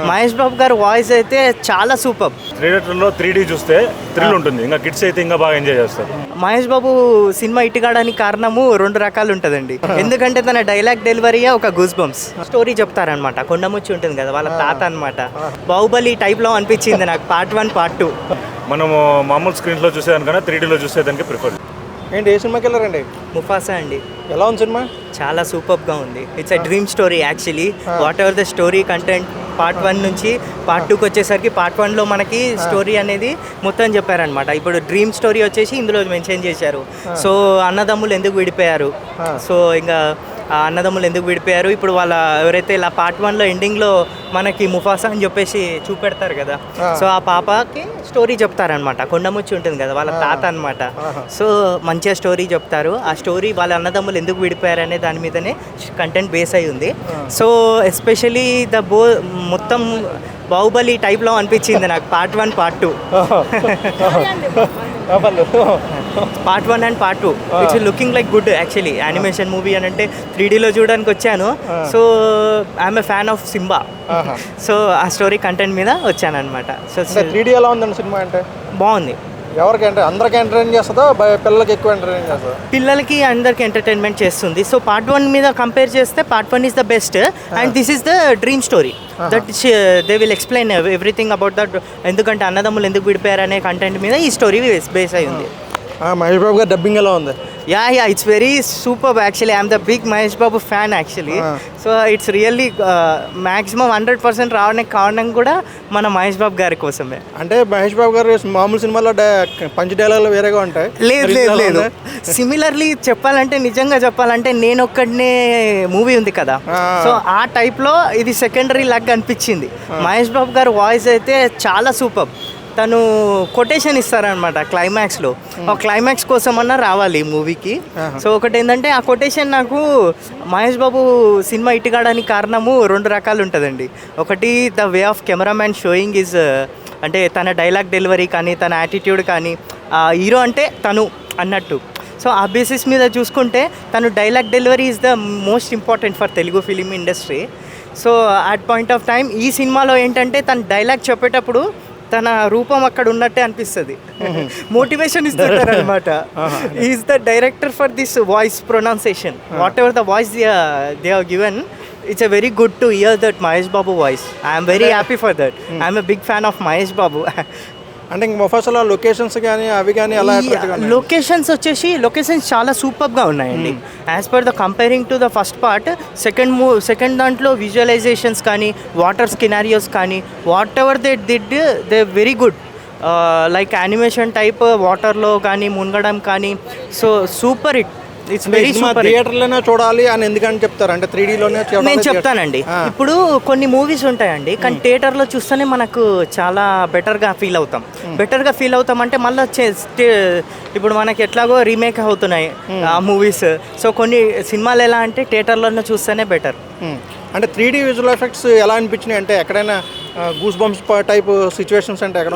మహేష్ బాబు గారు వాయిస్ అయితే చాలా సూపర్. థియేటర్లో 3D చూస్తే థ్రిల్ ఉంటుంది, ఇంకా కిడ్స్ అయితే ఇంకా బాగా ఎంజాయ్ చేస్తారు. మహేష్ బాబు సినిమా ఇటుకాడానికి కారణము 2 రకాలు ఉంటుందండి. ఎందుకంటే తన డైలాగ్ డెలివరీ ఒక గూస్ బంప్స్ స్టోరీ చెప్తారనమాట. కొండముచ్చి ఉంటుంది కదా వాళ్ళ తాత అనమాట. బాహుబలి టైప్లో అనిపించింది నాకు పార్ట్ 1 పార్ట్ 2. మనము మామూలు స్క్రీన్లో చూసేదానికన్నా 3Dలో చూసేదానికి ప్రిఫర్. ఏంటి ఏ సినిమాకి వెళ్ళారండి? ముఫాసా అండి. ఎలా ఉంది సినిమా? చాలా సూపర్గా ఉంది. It's a dream story actually. What ever the story content part 1 నుంచి పార్ట్ 2కి వచ్చేసరికి పార్ట్ 1లో మనకి స్టోరీ అనేది మొత్తం చెప్పారనమాట. ఇప్పుడు డ్రీమ్ స్టోరీ వచ్చేసి ఇందులో మెన్షన్ చేశారు. సో అన్నదమ్ములు ఎందుకు విడిపోయారు, సో ఇంకా అన్నదమ్ములు ఎందుకు విడిపోయారు, ఇప్పుడు వాళ్ళ ఎవరైతే ఇలా పార్ట్ 1లో ఎండింగ్లో మనకి ముఫాసా అని చెప్పేసి చూపెడతారు కదా, సో ఆ పాపకి స్టోరీ చెప్తారనమాట. కొండముచ్చి ఉంటుంది కదా వాళ్ళ తాత అనమాట. సో మంచిగా స్టోరీ చెప్తారు. ఆ స్టోరీ వాళ్ళ అన్నదమ్ములు ఎందుకు విడిపోయారు అనే దాని మీదనే కంటెంట్ బేస్ అయి ఉంది. సో ఎస్పెషలీ మొత్తం బాహుబలి టైప్లో అనిపించింది నాకు part 1 part 2. Part 1 and part 2 it's looking like good actually. Animation movie అని అంటే 3Dలో చూడడానికి వచ్చాను. So I'm a fan of Simba. So ఆ స్టోరీ కంటెంట్ మీద వచ్చాను అనమాట. సో 3D ఎలా ఉందండి సినిమా? అంటే బాగుంది. ఎవరికి అంటే అందరికి ఎంటర్టైన్ చేస్తుందా, పిల్లలకి ఎక్కువ ఎంటర్టైన్ చేస్తుందా? పిల్లలకి అందరికి ఎంటర్టైన్మెంట్ చేస్తుంది. సో పార్ట్ 1 మీద కంపేర్ చేస్తే part 1 is the best and this is the dream story that they will explain everything about that. ఎందుకంటే అన్నదమ్ములు ఎందుకు విడిపోయారు అనే కంటెంట్ మీద ఈ స్టోరీ బేస్ అయి ఉంది. మహేష్ బాబు గారు డబ్బింగ్ ఎలా ఉంది? Ya it's very super actually. I'm the big Mahesh Babu fan actually. So it's really maximum 100% రావడానికి కారణం కూడా మన మహేష్ బాబు గారి కోసమే. అంటే మహేష్ బాబు గారు మామూలు సినిమాలో పంచ్ డైలాగులు వేరేగా ఉంటాయి. లేదు సిమిలర్లీ చెప్పాలంటే, నిజంగా చెప్పాలంటే నేను ఒక్కడనే మూవీ ఉంది కదా, సో ఆ టైప్లో ఇది సెకండరీ లాగా అనిపించింది. మహేష్ బాబు గారు వాయిస్ అయితే చాలా సూపర్. తను కొటేషన్ ఇస్తారనమాట క్లైమాక్స్లో. ఆ క్లైమాక్స్ కోసమన్నా రావాలి ఈ మూవీకి. సో ఒకటి ఏంటంటే ఆ కొటేషన్ నాకు మహేష్ బాబు సినిమా ఇటుకాడానికి కారణము 2 రకాలు ఉంటుందండి. ఒకటి the way of cameraman showing is, అంటే తన డైలాగ్ డెలివరీ కానీ తన యాటిట్యూడ్ కానీ హీరో అంటే తను అన్నట్టు. సో ఆ బేసిస్ మీద చూసుకుంటే తను dialogue delivery is the most important for Telugu film industry. So at point of time ఈ సినిమాలో ఏంటంటే తను డైలాగ్ చెప్పేటప్పుడు తన రూపం అక్కడ ఉన్నట్టే అనిపిస్తుంది. మోటివేషన్ ఇస్తుంటారు అనమాట. Is the director for this voice pronunciation. Whatever the voice they are given, it's a very good to hear that Mahesh Babu voice. I'm very happy for that. I'm a big fan of Mahesh Babu. అంటే ఇంక ముఫాసాలో locations కానీ అవి కానీ ఎలా? Locations చాలా సూపర్గా ఉన్నాయండి. As per the comparing to the first part, second దాంట్లో విజువలైజేషన్స్ కానీ వాటర్ స్కినారియోస్ కానీ whatever they did they very good. Like animation type వాటర్లో కానీ మునగడం కానీ, so super hit. It's very super. థియేటర్లోనే చూడాలి అని ఎందుకని చెప్తారు? అంటే 3Dలోనే నేను చెప్తానండి. ఇప్పుడు కొన్ని మూవీస్ ఉంటాయండి కానీ థియేటర్లో చూస్తేనే మనకు చాలా బెటర్గా ఫీల్ అవుతాం అంటే మళ్ళీ ఇప్పుడు మనకి ఎట్లాగో రీమేక్ అవుతున్నాయి ఆ మూవీస్. సో కొన్ని సినిమాలు ఎలా అంటే థియేటర్లోనే చూస్తేనే బెటర్. అంటే 3D విజువల్ ఎఫెక్ట్స్ ఎలా అనిపించినాయి? అంటే ఎక్కడైనా గూస్ బంప్స్ టైప్ సిచ్యువేషన్స్ అంటే ఎక్కడ?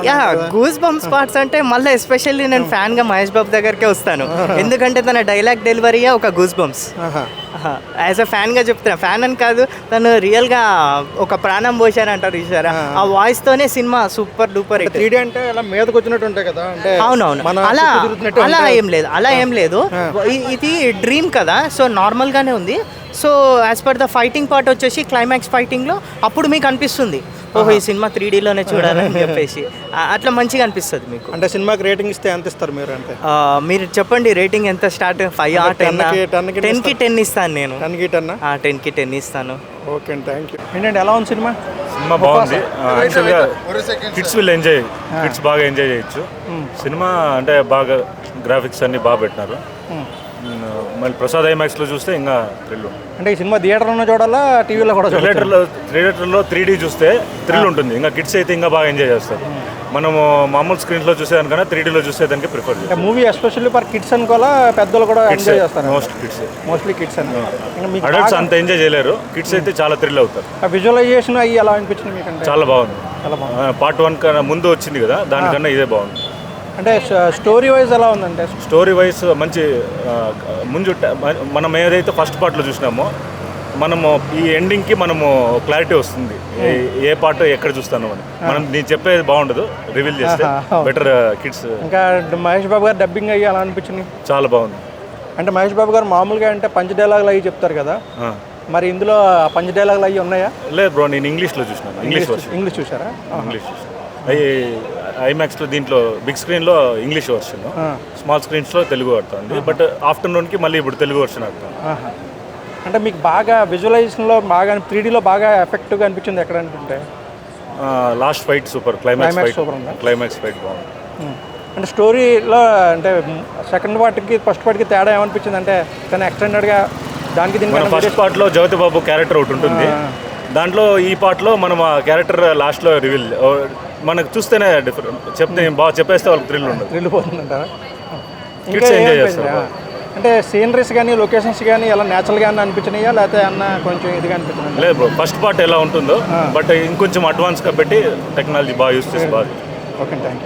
గూస్ బంప్స్ పార్ట్స్ అంటే మళ్ళీ ఎస్పెషల్లీ నేను ఫ్యాన్గా మహేష్ బాబు దగ్గరికే వస్తాను. ఎందుకంటే తన డైలాగ్ డెలివరీ ఒక గూస్ బంప్స్. యాజ్ అ ఫ్యాన్గా చెప్తున్నా, ఫ్యాన్ అని కాదు, తను రియల్గా ఒక ప్రాణం పోశారంటారు చూసారా, ఆ వాయిస్తోనే సినిమా సూపర్ డూపర్. 3D అంటే అలా మీదకి వచ్చినట్టు ఉంటాయి కదా? అంటే అవునవును, అలా ఏం లేదు. ఇది డ్రీమ్ కదా, సో నార్మల్గానే ఉంది. So as per the fighting part వచ్చేసి క్లైమాక్స్ ఫైటింగ్లో అప్పుడు మీకు అనిపిస్తుంది ఓహో ఈ సినిమా 3Dలోనే చూడాలని చెప్పేసి అట్లా మంచిగా అనిపిస్తుంది మీకు. అంటే సినిమాకి రేటింగ్ ఇస్తే ఎంత ఇస్తారు మీరు? అంటే మీరు చెప్పండి రేటింగ్ ఎంత స్టార్ట్? 5 or 10కి 10 ఇస్తాను నేను. 10కి 10 ఇస్తాను. ఓకే అండి, థ్యాంక్ యూ. ఏంటంటే ఎలా ఉంది సినిమా? బాగుంది. యాక్చువల్గా కిడ్స్ విల్ ఎంజాయ్, కిడ్స్ బాగా ఎంజాయ్ చేయొచ్చు సినిమా. అంటే బాగా గ్రాఫిక్స్ అన్ని బాగా పెట్టినారు. మళ్ళీ ప్రసాద్ ఐమాక్స్లో చూస్తే ఇంకా థ్రిల్. అంటే ఈ సినిమా థియేటర్లో చూడాలా, టీవీలో కూడా? థియేటర్లో 3D చూస్తే థ్రిల్ ఉంటుంది, ఇంకా కిడ్స్ అయితే ఇంకా బాగా ఎంజాయ్ చేస్తారు. మనము మామూలు స్క్రీన్లో చూసేదానికన్నా 3Dలో చూసేదానికి ప్రిఫర్ చేస్తాం. మూవీ ఎస్పెషల్లీ ఫర్ కిడ్స్ అనుకోవాలా, పెద్దలు కూడా ఎంజాయ్ చేస్తారు? Mostly kids. అడల్ట్స్ అంత ఎంజాయ్ చేయలేరు, కిడ్స్ అయితే చాలా థ్రిల్ అవుతారు. విజువలైజేషన్ అయ్యి ఎలా అనిపించింది మీకు? చాలా బాగుంది. పార్ట్ 1 కన్నా ముందు వచ్చింది కదా, దానికన్నా ఇదే బాగుంది. అంటే స్టోరీ వైజ్ ఎలా ఉందంటే? స్టోరీ వైజ్ మంచి ముందు మనం ఏదైతే ఫస్ట్ పార్ట్లో చూసినామో మనము ఈ ఎండింగ్కి మనము క్లారిటీ వస్తుంది ఏ పార్ట్ ఎక్కడ చూస్తాను అని. మనం నేను చెప్పేది బాగుండదు, రివీల్ చేస్తే బెటర్ కిడ్స్. ఇంకా మహేష్ బాబు గారు డబ్బింగ్ అయ్యి అలా అనిపించింది. చాలా బాగుంది. అంటే మహేష్ బాబు గారు మామూలుగా అంటే పంచ డైలాగులు అయ్యి చెప్తారు కదా, మరి ఇందులో పంచ డైలాగులు అయ్యి ఉన్నాయా? లేదు బ్రో, నేను ఇంగ్లీష్లో చూసినాను. ఇంగ్లీష్ చూసారా? ఇంగ్లీష్ చూసాను. ఐమాక్స్లో దీంట్లో బిగ్ స్క్రీన్లో ఇంగ్లీష్ వర్షన్, స్మాల్ స్క్రీన్స్లో తెలుగు ఆడుతుంది. బట్ ఆఫ్టర్నూన్కి మళ్ళీ ఇప్పుడు తెలుగు వర్షన్ ఆడుతుంది. అంటే మీకు బాగా విజువలైజేషన్లో బాగా 3Dలో బాగా ఎఫెక్టివ్గా అనిపించింది ఎక్కడ అనుకుంటే? Last fight super, climax super ఉందా? క్లైమాక్స్ ఫైట్ బాగుంది. అంటే స్టోరీలో అంటే సెకండ్ పార్ట్కి ఫస్ట్ పార్ట్కి తేడా ఏమనిపించింది? అంటే కానీ ఎక్స్టెండెడ్గా దానికి దీనికి ఫస్ట్ పార్ట్లో జ్యోతి బాబు క్యారెక్టర్ ఒకటి ఉంటుంది, దాంట్లో ఈ పార్ట్లో మనం ఆ క్యారెక్టర్ లాస్ట్లో రివీల్ మనకు చూస్తేనే డిఫరెంట్. చెప్తే బాగా చెప్పేస్తే వాళ్ళకి థ్రిల్ ఉండదు, థ్రిల్ పోతుందంటారా? కిడ్స్ ఎంజాయ్ చేస్తారు. అంటే సీనరీస్ కానీ లొకేషన్స్ కానీ ఎలా న్యాచురల్గా అనిపించినాయా లేకపోతే అన్న కొంచెం ఇదిగా అనిపించింది? లేదు బ్రో, ఫస్ట్ పార్ట్ ఎలా ఉంటుందో బట్ ఇంకొంచెం అడ్వాన్స్గా పెట్టి టెక్నాలజీ బాగా యూస్ చేసి బాగా. Okay, thank you.